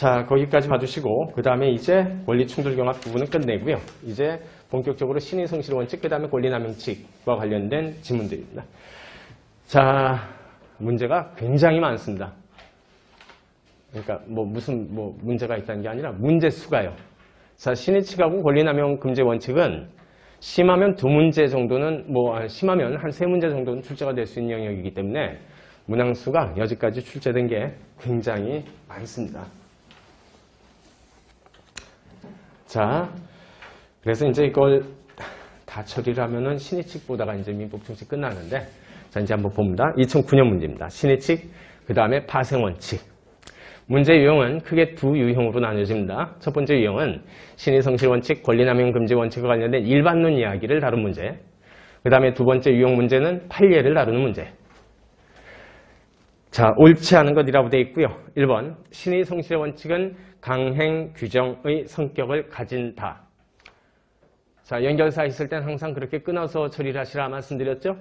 자, 거기까지 봐주시고 그 다음에 이제 원리충돌경합 부분은 끝내고요. 이제 본격적으로 신의성실 원칙, 그 다음에 권리남용칙과 관련된 지문들입니다. 자, 문제가 굉장히 많습니다. 그러니까 무슨 문제가 있다는 게 아니라 문제 수가요. 자, 신의칙하고 권리남용 금지 원칙은 심하면 2문제 정도는 심하면 한 3문제 정도는 출제가 될 수 있는 영역이기 때문에 문항수가 여기까지 출제된 게 굉장히 많습니다. 자, 그래서 이제 이걸 다 처리를 하면은 신의칙 보다가 이제 민법충칙 끝나는데, 자, 이제 한번 봅니다. 2009년 문제입니다. 신의칙, 그 다음에 파생원칙. 문제 유형은 크게 2 유형으로 나뉘어집니다. 첫 번째 유형은 신의성실원칙, 권리남용 금지 원칙과 관련된 일반론 이야기를 다룬 문제. 그 다음에 2번째 유형 문제는 판례를 다루는 문제. 자, 옳지 않은 것이라고 되어 있고요. 1번, 신의성실의 원칙은 강행 규정의 성격을 가진다. 자, 연결사 있을 땐 항상 그렇게 끊어서 처리를 하시라 말씀드렸죠?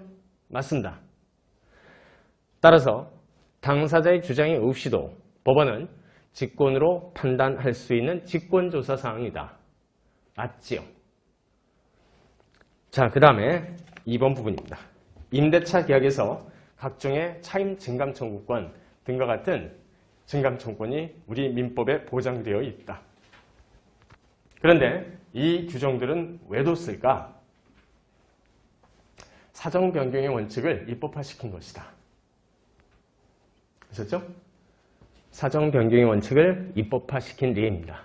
맞습니다. 따라서 당사자의 주장이 없이도 법원은 직권으로 판단할 수 있는 직권조사 사항이다. 맞지요? 자, 그 다음에 2번 부분입니다. 임대차 계약에서 각종의 차임 증감 청구권 등과 같은 증감 청구권이 우리 민법에 보장되어 있다. 그런데 이 규정들은 왜 뒀을까? 사정 변경의 원칙을 입법화시킨 것이다. 아셨죠? 사정 변경의 원칙을 입법화시킨例입니다.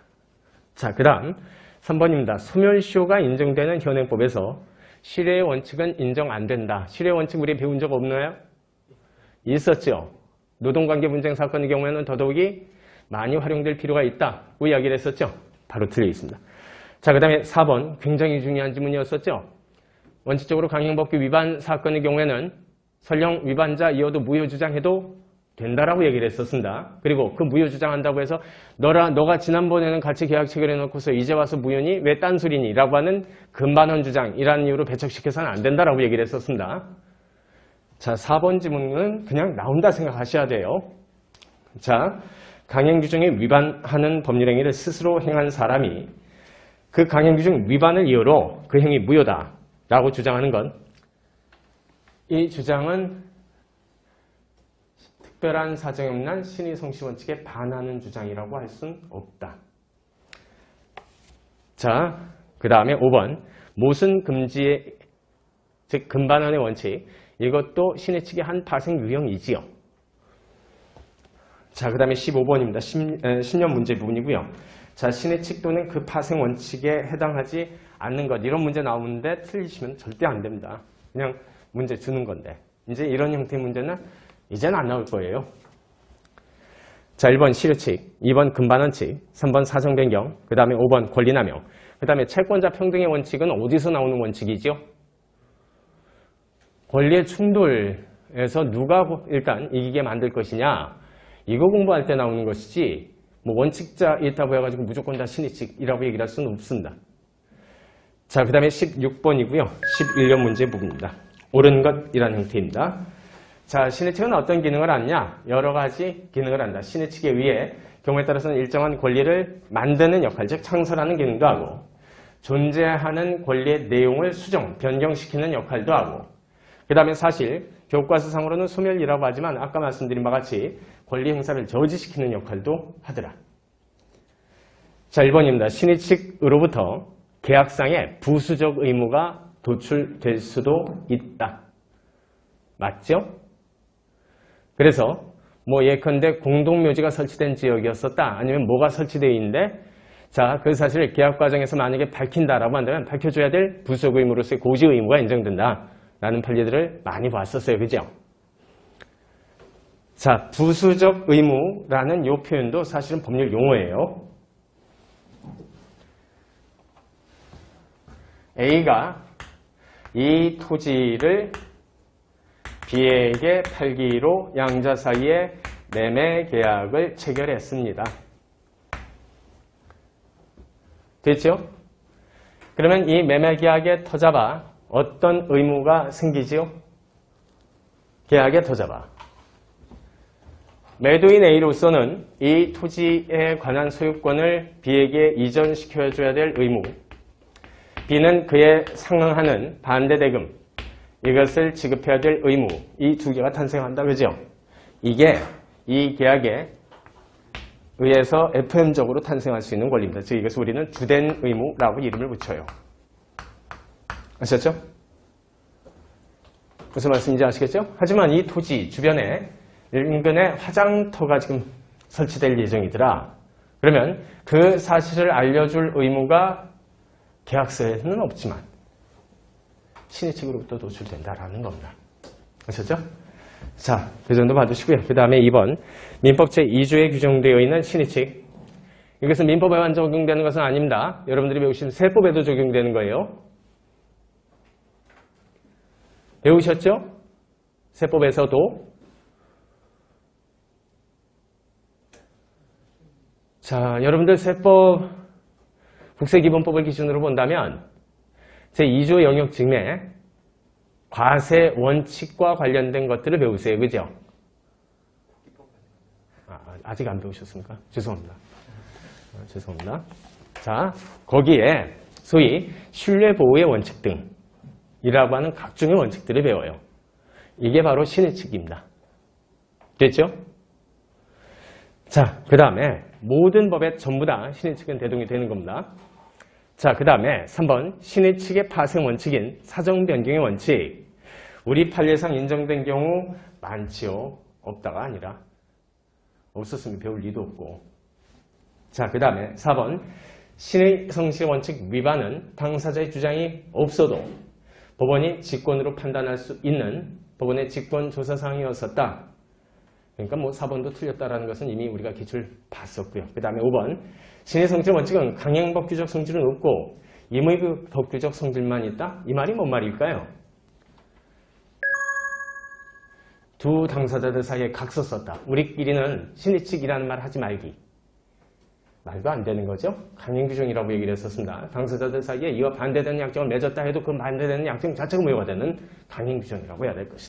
자, 그 다음 3번입니다. 소멸시효가 인정되는 현행법에서 실효의 원칙은 인정 안 된다. 실효의 원칙 우리 배운 적 없나요? 있었죠. 노동관계 분쟁 사건의 경우에는 더더욱이 많이 활용될 필요가 있다고 이야기를 했었죠. 바로 틀려 있습니다. 자, 그 다음에 4번 굉장히 중요한 지문이었었죠. 원칙적으로 강행법규 위반 사건의 경우에는 설령 위반자이어도 무효주장해도 된다라고 얘기를 했었습니다. 그리고 그 무효주장한다고 해서 너가 지난번에는 같이 계약 체결해놓고서 이제 와서 무효니? 왜 딴소리니? 라고 하는 금반원 주장이라는 이유로 배척시켜서는 안 된다라고 얘기를 했었습니다. 자, 4번 지문은 그냥 나온다 생각하셔야 돼요. 자, 강행규정에 위반하는 법률행위를 스스로 행한 사람이 그 강행규정 위반을 이유로 그 행위 무효다라고 주장하는 건 이 주장은 특별한 사정이 없는 신의성실 원칙에 반하는 주장이라고 할 수는 없다. 자, 그 다음에 5번 모순 금지의 즉 금반원의 원칙, 이것도 신의칙의 한 파생 유형이지요. 자, 그 다음에 15번입니다. 10년 문제 부분이고요. 자, 신의칙 또는 그 파생 원칙에 해당하지 않는 것, 이런 문제 나오는데 틀리시면 절대 안 됩니다. 그냥 문제 주는 건데. 이제 이런 형태의 문제는 이제는 안 나올 거예요. 자, 1번 실효칙, 2번 금반원칙, 3번 사정변경, 그 다음에 5번 권리남용, 그 다음에 채권자 평등의 원칙은 어디서 나오는 원칙이죠? 권리의 충돌에서 누가 일단 이기게 만들 것이냐, 이거 공부할 때 나오는 것이지 원칙자 있다고 해가지고 무조건 다 신의칙이라고 얘기를 할 수는 없습니다. 자, 그 다음에 16번이고요. 11년 문제 부분입니다. 옳은 것이라는 형태입니다. 자, 신의칙은 어떤 기능을 하느냐? 여러 가지 기능을 한다. 신의칙에 의해 경우에 따라서는 일정한 권리를 만드는 역할, 즉 창설하는 기능도 하고, 존재하는 권리의 내용을 수정, 변경시키는 역할도 하고, 그 다음에 사실 교과서상으로는 소멸이라고 하지만 아까 말씀드린 바와 같이 권리 행사를 저지시키는 역할도 하더라. 자, 1번입니다. 신의칙으로부터 계약상의 부수적 의무가 도출될 수도 있다. 맞죠? 그래서 예컨대 공동묘지가 설치된 지역이었었다. 아니면 뭐가 설치되어 있는데, 자, 그 사실을 계약 과정에서 만약에 밝힌다라고 한다면 밝혀줘야 될 부수적 의무로서의 고지 의무가 인정된다. 라는 판례들을 많이 봤었어요. 그죠? 자, 부수적 의무라는 이 표현도 사실은 법률 용어예요. A가 이 토지를 B에게 팔기로 양자 사이에 매매 계약을 체결했습니다. 됐죠? 그러면 이 매매 계약에 터잡아 어떤 의무가 생기지요? 계약에 터잡아 매도인 A로서는 이 토지에 관한 소유권을 B에게 이전시켜줘야 될 의무, B는 그에 상응하는 반대대금, 이것을 지급해야 될 의무, 이 두 개가 탄생한다. 그죠? 이게 이 계약에 의해서 FM적으로 탄생할 수 있는 권리입니다. 즉 이것을 우리는 주된 의무라고 이름을 붙여요. 아셨죠? 무슨 말씀인지 아시겠죠? 하지만 이 토지 주변에 인근에 화장터가 지금 설치될 예정이더라. 그러면 그 사실을 알려줄 의무가 계약서에는 없지만 신의 측으로부터 도출된다라는 겁니다. 아셨죠? 자, 그 정도 봐두시고요. 그 다음에 2번 민법 제2조에 규정되어 있는 신의 측. 이것은 민법에만 적용되는 것은 아닙니다. 여러분들이 배우신 세법에도 적용되는 거예요. 배우셨죠? 세법에서도. 자, 여러분들 세법 국세기본법을 기준으로 본다면 제2조 영역 직내 과세 원칙과 관련된 것들을 배우세요. 그죠? 아직 안 배우셨습니까? 죄송합니다. 죄송합니다. 자, 거기에 소위 신뢰보호의 원칙 등이라고 하는 각종의 원칙들을 배워요. 이게 바로 신의 측입니다. 됐죠? 자, 그 다음에 모든 법에 전부 다 신의 측은 대동이 되는 겁니다. 자, 그 다음에 3번 신의 측의 파생 원칙인 사정 변경의 원칙. 우리 판례상 인정된 경우 많지요. 없다가 아니라 없었으면 배울 리도 없고. 자, 그 다음에 4번 신의 성실 원칙 위반은 당사자의 주장이 없어도 법원이 직권으로 판단할 수 있는 법원의 직권 조사 사항이었었다. 그러니까 뭐 4번도 틀렸다라는 것은 이미 우리가 기출 봤었고요. 그 다음에 5번 신의 성질 원칙은 강행법규적 성질은 없고 임의그 법규적 성질만 있다? 이 말이 뭔 말일까요? 두 당사자들 사이에 각서 썼다. 우리끼리는 신의 측이라는 말 하지 말기. 말도 안 되는 거죠. 강행규정이라고 얘기를 했었습니다. 당사자들 사이에 이와 반대되는 약정을 맺었다 해도 그 반대되는 약정 자체가 무효가 되는 강행규정이라고 해야 될 것이다.